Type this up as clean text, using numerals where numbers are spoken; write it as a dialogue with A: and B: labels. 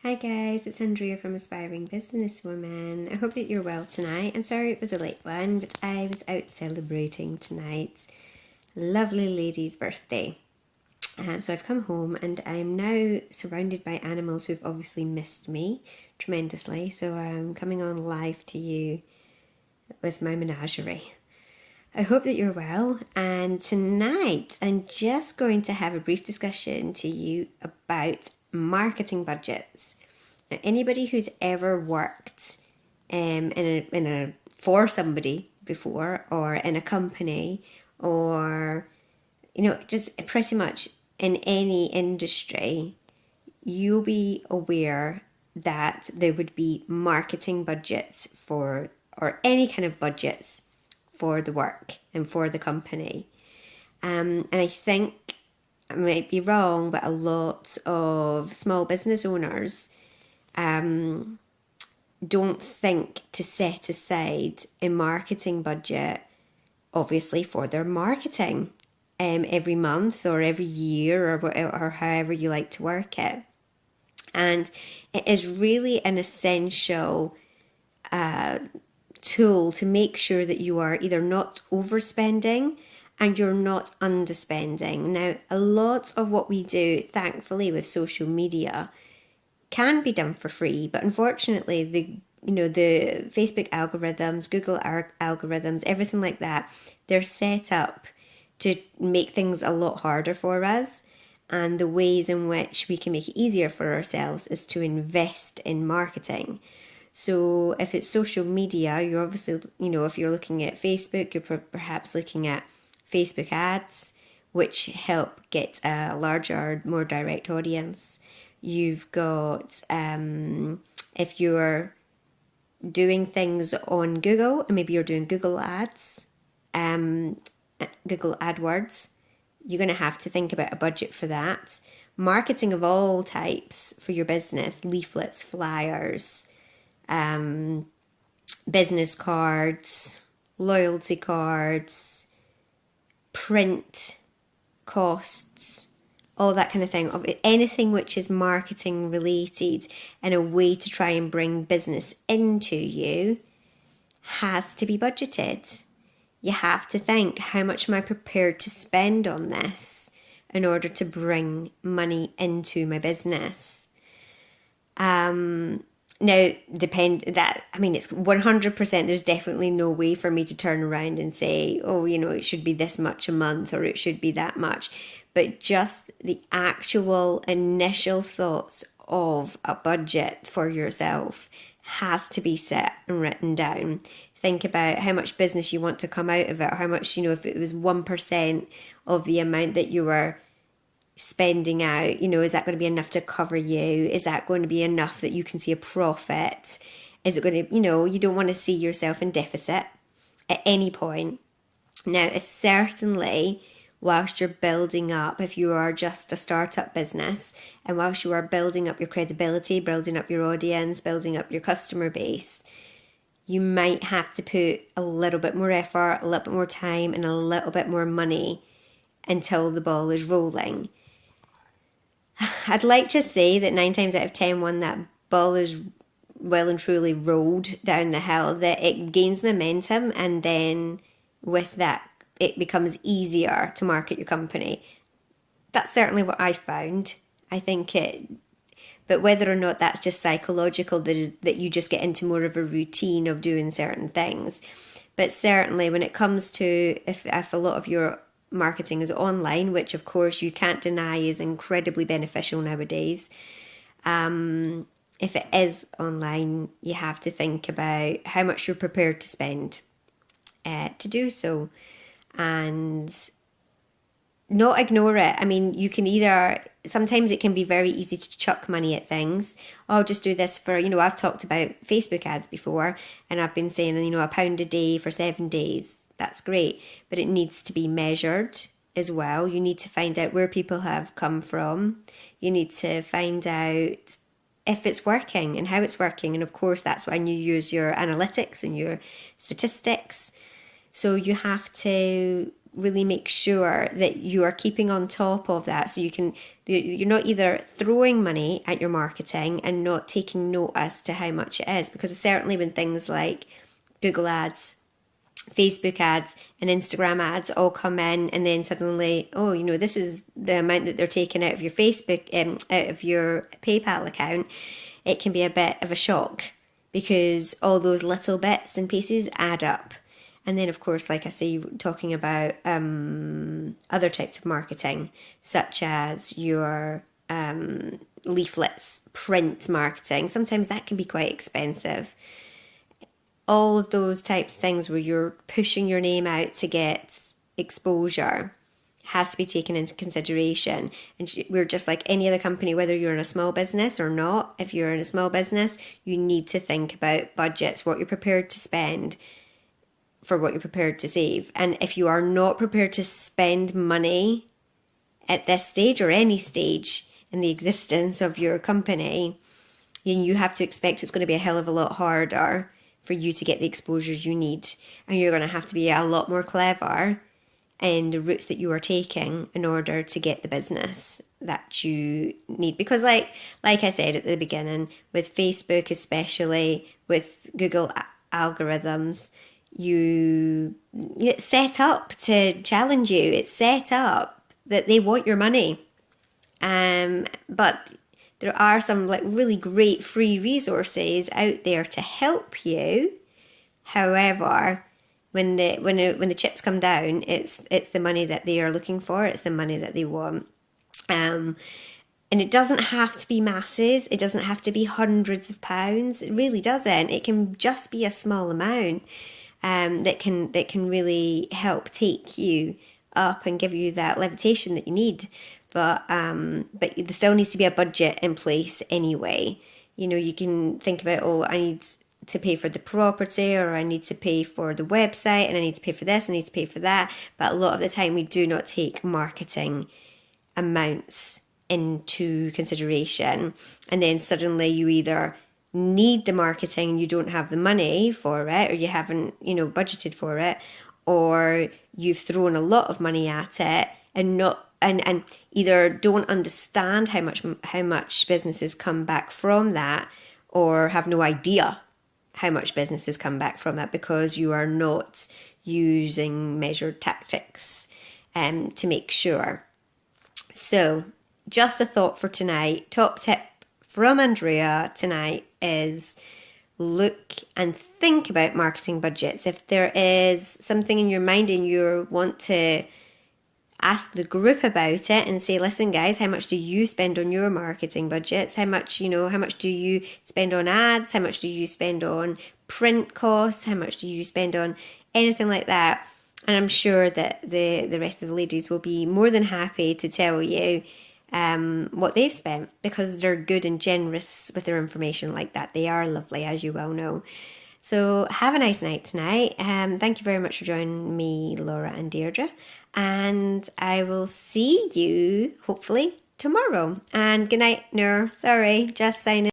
A: Hi guys, it's Andrea from Aspiring Businesswoman. I hope that you're well tonight. I'm sorry it was a late one, but I was out celebrating tonight's lovely lady's birthday. So I've come home and I'm now surrounded by animals who've obviously missed me tremendously. So I'm coming on live to you with my menagerie. I hope that you're well, and tonight I'm just going to have a brief discussion to you about marketing budgets. Now, anybody who's ever worked for somebody before, or in a company, or just pretty much in any industry, you'll be aware that there would be marketing budgets for, or any kind of budgets for the work and for the company. And I think I might be wrong, but a lot of small business owners don't think to set aside a marketing budget, obviously, for their marketing every month or every year, or however you like to work it. And it is really an essential tool to make sure that you are either not overspending and you're not underspending. Now, a lot of what we do, thankfully, with social media can be done for free, but unfortunately, the Facebook algorithms, Google algorithms, everything like that, they're set up to make things a lot harder for us. And the ways in which we can make it easier for ourselves is to invest in marketing. So if it's social media, you're obviously, if you're looking at Facebook, you're perhaps looking at Facebook ads, which help get a larger, more direct audience. You've got, if you're doing things on Google, and maybe you're doing Google ads, Google AdWords, you're going to have to think about a budget for that. Marketing of all types for your business, leaflets, flyers, business cards, loyalty cards, print costs, all that kind of thing. Of anything which is marketing related and a way to try and bring business into you has to be budgeted. You have to think, how much am I prepared to spend on this in order to bring money into my business? Now, it's 100%, there's definitely no way for me to turn around and say, oh, it should be this much a month or it should be that much. But just the actual initial thoughts of a budget for yourself has to be set and written down. Think about how much business you want to come out of it, or how much, if it was 1% of the amount that you were spending out, is that going to be enough to cover you? Is that going to be enough that you can see a profit? Is it going to, you don't want to see yourself in deficit at any point. Now, it's certainly, whilst you're building up, if you are just a startup business, and whilst you are building up your credibility, building up your audience, building up your customer base, you might have to put a little bit more effort, a little bit more time, and a little bit more money until the ball is rolling. I'd like to say that 9 times out of 10, when that ball is well and truly rolled down the hill, that it gains momentum, and then with that, it becomes easier to market your company. That's certainly what I found. I think but whether or not that's just psychological, that you just get into more of a routine of doing certain things. But certainly when it comes to, if a lot of your marketing is online, which of course you can't deny is incredibly beneficial nowadays, if it is online, you have to think about how much you're prepared to spend to do so, and not ignore it. I mean, you can either, sometimes it can be very easy to chuck money at things. Oh, I'll just do this for, I've talked about Facebook ads before, and I've been saying, £1 a day for 7 days. That's great, but it needs to be measured as well. You need to find out where people have come from. You need to find out if it's working and how it's working. And of course, that's when you use your analytics and your statistics. So you have to really make sure that you are keeping on top of that, so you're not either throwing money at your marketing and not taking note as to how much it is, because certainly when things like Google ads, Facebook ads, and Instagram ads all come in, and then suddenly, oh, this is the amount that they're taking out of your Facebook, out of your PayPal account, it can be a bit of a shock, because all those little bits and pieces add up. And then, of course, like I say, talking about other types of marketing, such as your leaflets, print marketing. Sometimes that can be quite expensive. All of those types of things where you're pushing your name out to get exposure has to be taken into consideration. And we're just like any other company, whether you're in a small business or not. If you're in a small business, you need to think about budgets, what you're prepared to spend for what you're prepared to save. And if you are not prepared to spend money at this stage or any stage in the existence of your company, then you have to expect it's going to be a hell of a lot harder for you to get the exposure you need. And you're going to have to be a lot more clever in the routes that you are taking in order to get the business that you need. Because like I said at the beginning, with Facebook, especially with Google algorithms, it's set up to challenge you. It's set up that they want your money. But there are some like really great free resources out there to help you. However, when the chips come down, it's the money that they are looking for. It's the money that they want. And it doesn't have to be masses. It doesn't have to be hundreds of pounds. It really doesn't. It can just be a small amount that can really help take you up and give you that levitation that you need. But there still needs to be a budget in place anyway. You can think about, oh, I need to pay for the property, or I need to pay for the website, and I need to pay for this, I need to pay for that. But a lot of the time we do not take marketing amounts into consideration. And then suddenly you either need the marketing and you don't have the money for it, or you haven't, budgeted for it, or you've thrown a lot of money at it and not and either don't understand how much businesses come back from that, or have no idea how much businesses come back from that, because you are not using measured tactics to make sure. So just a thought for tonight. Top tip from Andrea tonight is look and think about marketing budgets. If there is something in your mind and you want to ask the group about it and say, listen guys, how much do you spend on your marketing budgets? How much do you spend on ads? How much do you spend on print costs? How much do you spend on anything like that? And I'm sure that the rest of the ladies will be more than happy to tell you what they've spent, because they're good and generous with their information like that. They are lovely, as you well know. So have a nice night tonight. Thank you very much for joining me, Laura and Deirdre. And I will see you, hopefully, tomorrow. And good night, Noor. Sorry, just signing.